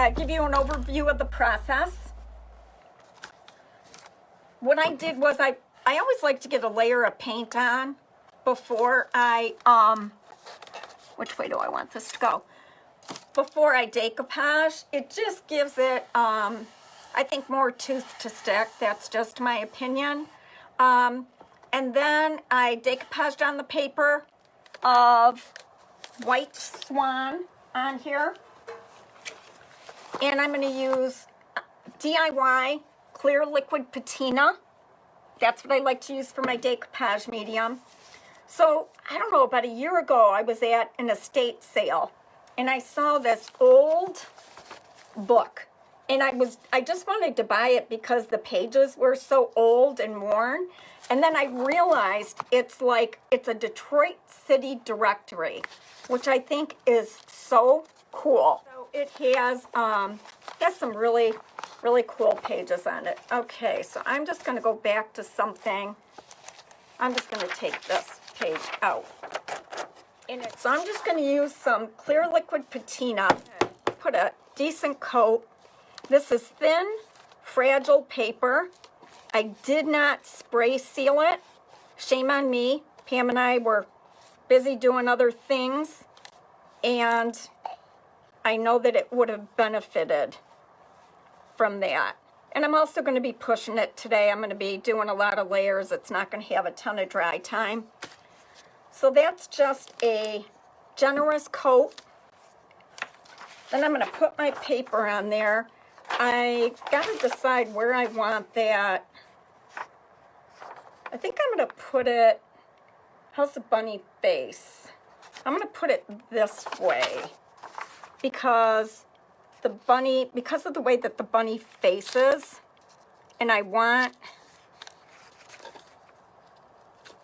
give you an overview of the process. What I did was I always like to get a layer of paint on before I, which way do I want this to go? Before I decoupage. It just gives it, I think, more tooth to stick. That's just my opinion. And then I decoupaged on the paper of white Swan on here. And I'm going to use DIY Clear Liquid Patina. That's what I like to use for my decoupage medium. So, I don't know, about a year ago, I was at an estate sale, and I saw this old book. And I just wanted to buy it because the pages were so old and worn. And then I realized it's a Detroit City directory, which I think is so cool. So it has some really, really cool pages on it. Okay, so I'm just going to go back to something. I'm just going to take this page out. So I'm just going to use some Clear Liquid Patina. Put a decent coat. This is thin, fragile paper. I did not spray seal it. Shame on me. Pam and I were busy doing other things, and I know that it would have benefited from that. And I'm also going to be pushing it today. I'm going to be doing a lot of layers. It's not going to have a ton of dry time. So that's just a generous coat. Then I'm going to put my paper on there. I got to decide where I want that. I think I'm going to put it, how's the bunny face? I'm going to put it this way because of the way that the bunny faces, and I want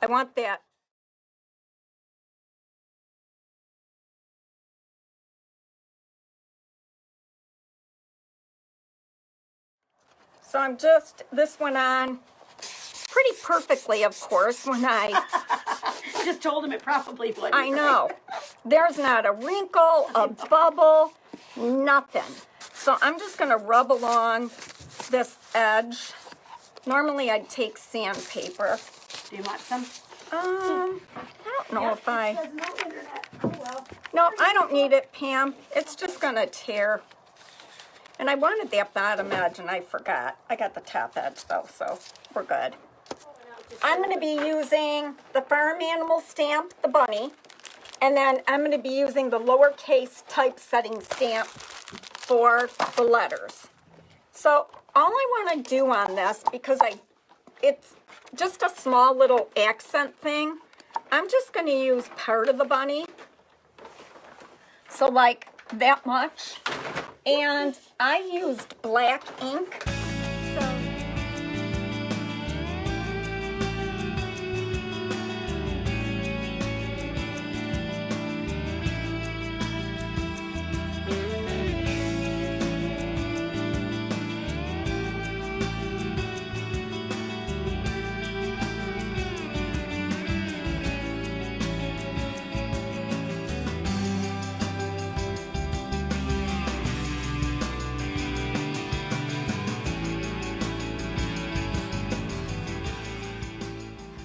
that. So this went on pretty perfectly, of course, when I just told him it probably would. I know. There's not a wrinkle, a bubble, nothing. So I'm just going to rub along this edge. Normally I'd take sandpaper. Do you want some? I don't know if I... Says no internet. Oh, well. No, I don't need it, Pam. It's just going to tear. And I wanted that bottom edge, and I forgot. I got the top edge, though, so we're good. I'm going to be using the Farm Animals Stamp, the bunny, and then I'm going to be using the lowercase typesetting stamp for the letters. So all I want to do on this, because it's just a small little accent thing, I'm just going to use part of the bunny. So like that much. And I used black ink.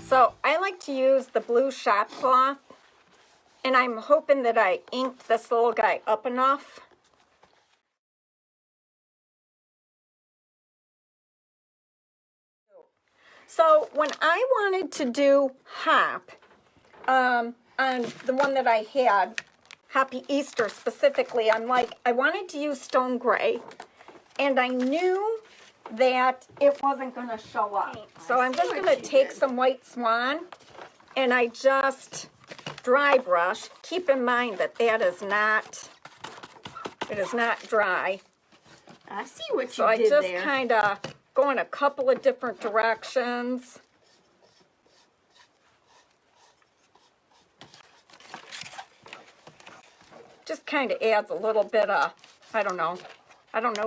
So I like to use the blue shop cloth, and I'm hoping that I inked this little guy up enough. So when I wanted to do hop, on the one that I had, Happy Easter specifically, I wanted to use stone gray, and I knew that it wasn't going to show up. So I'm just going to take some white Swan, and I just dry brush. Keep in mind that it is not dry. I see what you did there. So I just kind of go in a couple of different directions. Just kind of adds a little bit of, I don't know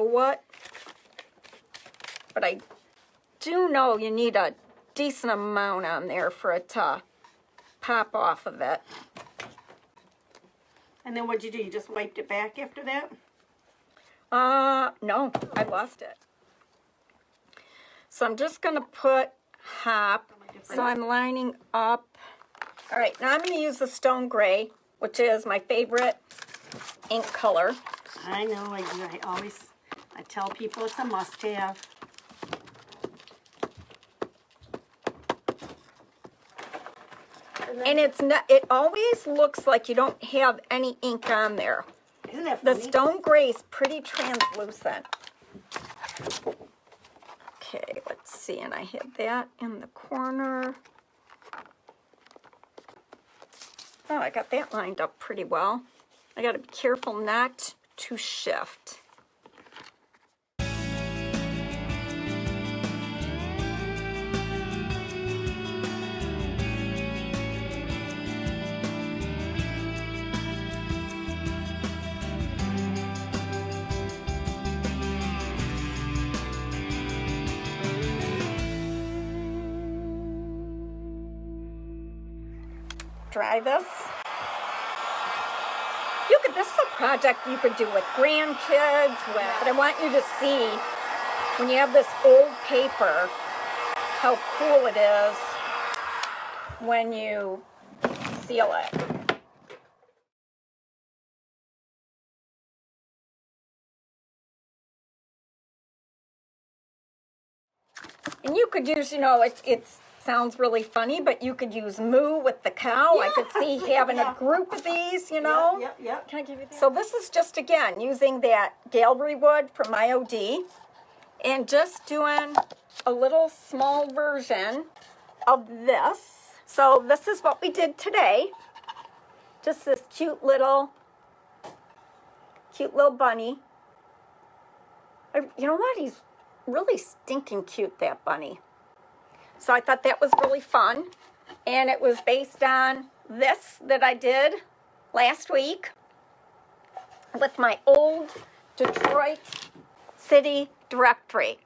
what. But I do know you need a decent amount on there for it to pop off of it. And then what'd you do? You just wiped it back after that? No, I lost it. So I'm just going to put hop. So I'm lining up. All right, now I'm going to use the Stone Gray, which is my favorite ink color. I know, I tell people it's a must-have. And it's not, it always looks like you don't have any ink on there. Isn't that The funny? Stone Gray is pretty translucent. Okay, let's see, and I hid that in the corner. Oh, I got that lined up pretty well. I got to be careful not to shift. Dry this. This is a project you could do with grandkids, but I want you to see when you have this old paper how cool it is when you seal it. And you could use, it sounds really funny, but you could use moo with the cow. Yeah, I could see having a group of these, Yep. Can I give you that? So this is just, again, using that gallery wood from IOD and just doing a little small version of this. So this is what we did today. Just this cute little bunny. You know what? He's really stinking cute, that bunny. So I thought that was really fun. And it was based on this that I did last week with my old Detroit City directory.